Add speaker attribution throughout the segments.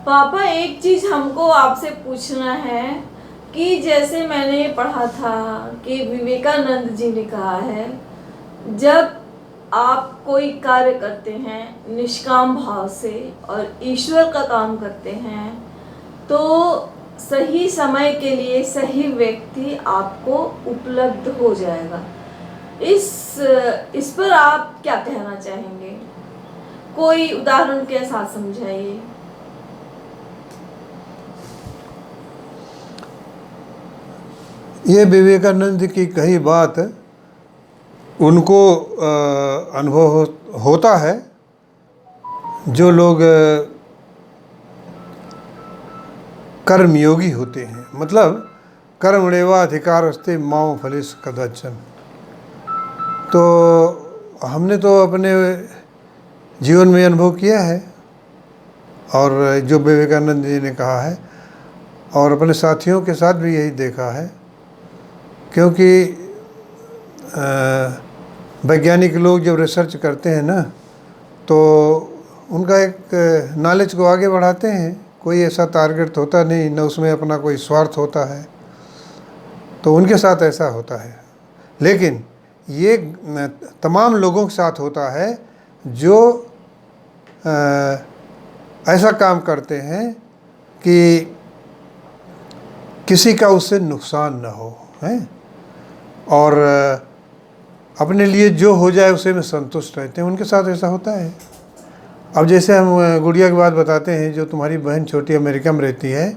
Speaker 1: पापा, एक चीज हमको आपसे पूछना है कि जैसे मैंने पढ़ा था कि विवेकानंद जी ने कहा है, जब आप कोई कार्य करते हैं निष्काम भाव से और ईश्वर का काम करते हैं तो सही समय के लिए सही व्यक्ति आपको उपलब्ध हो जाएगा। इस पर आप क्या कहना चाहेंगे? कोई उदाहरण के साथ समझाइए।
Speaker 2: ये विवेकानंद की कही बात उनको अनुभव होता है। जो लोग कर्मयोगी होते हैं, मतलब कर्मण्येवा अधिकारस्ते मा फलेषु कदाचन। तो हमने तो अपने जीवन में अनुभव किया है और जो विवेकानंद जी ने कहा है, और अपने साथियों के साथ भी यही देखा है। क्योंकि वैज्ञानिक लोग जब रिसर्च करते हैं ना, तो उनका एक नॉलेज को आगे बढ़ाते हैं। कोई ऐसा टारगेट होता नहीं, न उसमें अपना कोई स्वार्थ होता है। तो उनके साथ ऐसा होता है। लेकिन ये तमाम लोगों के साथ होता है जो ऐसा काम करते हैं कि किसी का उससे नुकसान न हो, है, और अपने लिए जो हो जाए उसे में संतुष्ट रहते हैं। उनके साथ ऐसा होता है। अब जैसे हम गुड़िया की बात बताते हैं, जो तुम्हारी बहन छोटी अमेरिका में रहती है,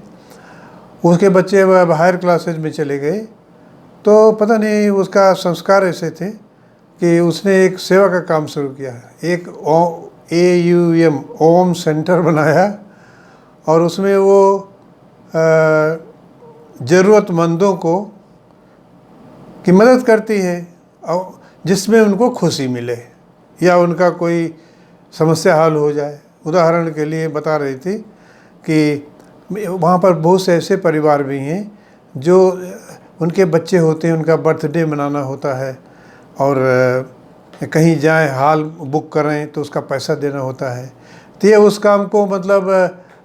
Speaker 2: उसके बच्चे अब हायर क्लासेज में चले गए, तो पता नहीं उसका संस्कार ऐसे थे कि उसने एक सेवा का काम शुरू किया। एक AUM ओम सेंटर बनाया और उसमें वो ज़रूरतमंदों को की मदद करती है, और जिसमें उनको खुशी मिले या उनका कोई समस्या हल हो जाए। उदाहरण के लिए बता रही थी कि वहाँ पर बहुत से ऐसे परिवार भी हैं जो उनके बच्चे होते हैं, उनका बर्थडे मनाना होता है और कहीं जाएं, हॉल बुक करें तो उसका पैसा देना होता है। तो ये उस काम को मतलब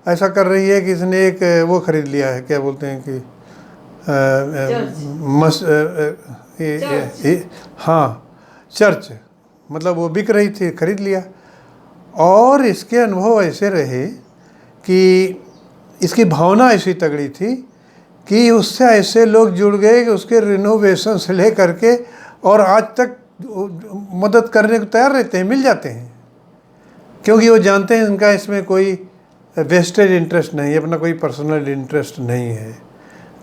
Speaker 2: ऐसा कर रही है कि इसने एक वो ख़रीद लिया है, क्या बोलते हैं कि हाँ, चर्च, मतलब वो बिक रही थी, ख़रीद लिया। और इसके अनुभव ऐसे रहे कि इसकी भावना ऐसी तगड़ी थी कि उससे ऐसे लोग जुड़ गए कि उसके रिनोवेशन से ले करके और आज तक मदद करने को तैयार रहते हैं, मिल जाते हैं। क्योंकि वो जानते हैं इनका इसमें कोई वेस्टेड इंटरेस्ट नहीं है, अपना कोई पर्सनल इंटरेस्ट नहीं है।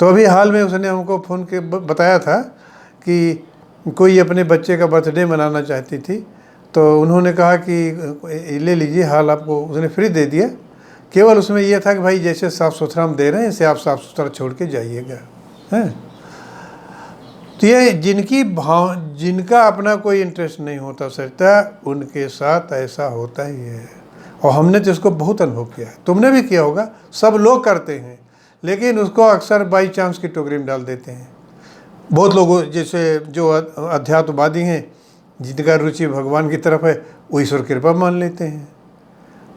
Speaker 2: तो अभी हाल में उसने हमको फ़ोन के बताया था कि कोई अपने बच्चे का बर्थडे मनाना चाहती थी, तो उन्होंने कहा कि ले लीजिए, हाल आपको उसने फ्री दे दिया। केवल उसमें यह था कि भाई जैसे साफ़ सुथरा हम दे रहे हैं, इसे आप साफ़ सुथरा छोड़ के जाइएगा, हैं। तो ये जिनका अपना कोई इंटरेस्ट नहीं होता सकता, उनके साथ ऐसा होता ही है। और हमने तो इसको बहुत अनुभव किया है, तुमने भी किया होगा। सब लोग करते हैं, लेकिन उसको अक्सर बाई चांस की टोकरी में डाल देते हैं। बहुत लोग जैसे जो अध्यात्मवादी हैं, जिनका रुचि भगवान की तरफ है, वो ईश्वर कृपा मान लेते हैं।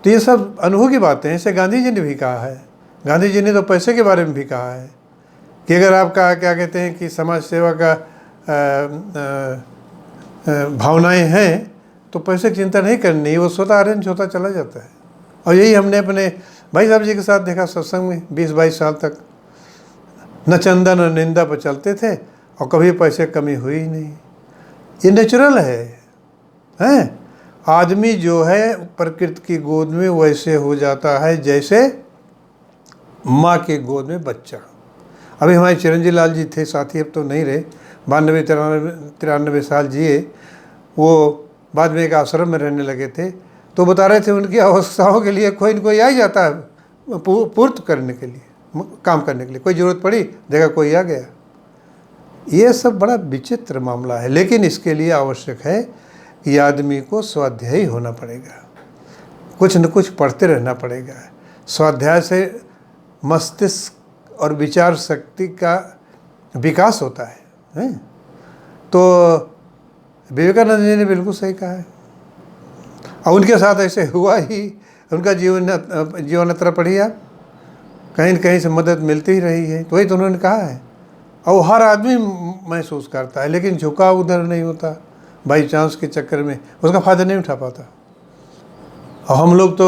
Speaker 2: तो ये सब अनुभव की बातें हैं। इसे गांधी जी ने भी कहा है। गांधी जी ने तो पैसे के बारे में भी कहा है कि अगर आपका क्या कहते हैं कि समाज सेवा का भावनाएं हैं तो पैसे की चिंता नहीं करनी, वो स्वतः अरेंज होता चला जाता है। और यही हमने अपने भाई साहब जी के साथ देखा। सत्संग में 20-22 साल तक न चंदा न निंदा पर चलते थे और कभी पैसे कमी हुई ही नहीं। ये नेचुरल है, हैं। आदमी जो है प्रकृति की गोद में वैसे हो जाता है जैसे माँ के गोद में बच्चा। अभी हमारे चिरंजीव लाल जी थे साथी, अब तो नहीं रहे, 92-93 साल जिए। वो बाद में एक आश्रम में रहने लगे थे, तो बता रहे थे उनकी अवस्थाओं के लिए कोई न कोई आ ही जाता है पूर्त करने के लिए, काम करने के लिए। कोई ज़रूरत पड़ी, देखा कोई आ गया। ये सब बड़ा विचित्र मामला है, लेकिन इसके लिए आवश्यक है कि आदमी को स्वाध्यायी होना पड़ेगा, कुछ न कुछ पढ़ते रहना पड़ेगा। स्वाध्याय से मस्तिष्क और विचार शक्ति का विकास होता है। तो विवेकानंद जी ने बिल्कुल सही कहा है, और उनके साथ ऐसे हुआ ही। उनका जीवन यात्रा पढ़िए आप। कहीं न कहीं से मदद मिलती ही रही है। तो वही तो उन्होंने कहा है, और वो हर आदमी महसूस करता है, लेकिन झुकाव उधर नहीं होता, बाई चांस के चक्कर में उसका फ़ायदा नहीं उठा पाता। और हम लोग तो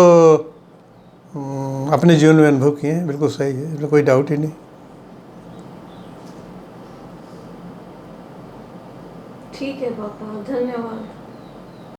Speaker 2: अपने जीवन में अनुभव किए हैं, बिल्कुल सही है, इसमें कोई डाउट ही नहीं।
Speaker 1: ठीक है पापा, धन्यवाद।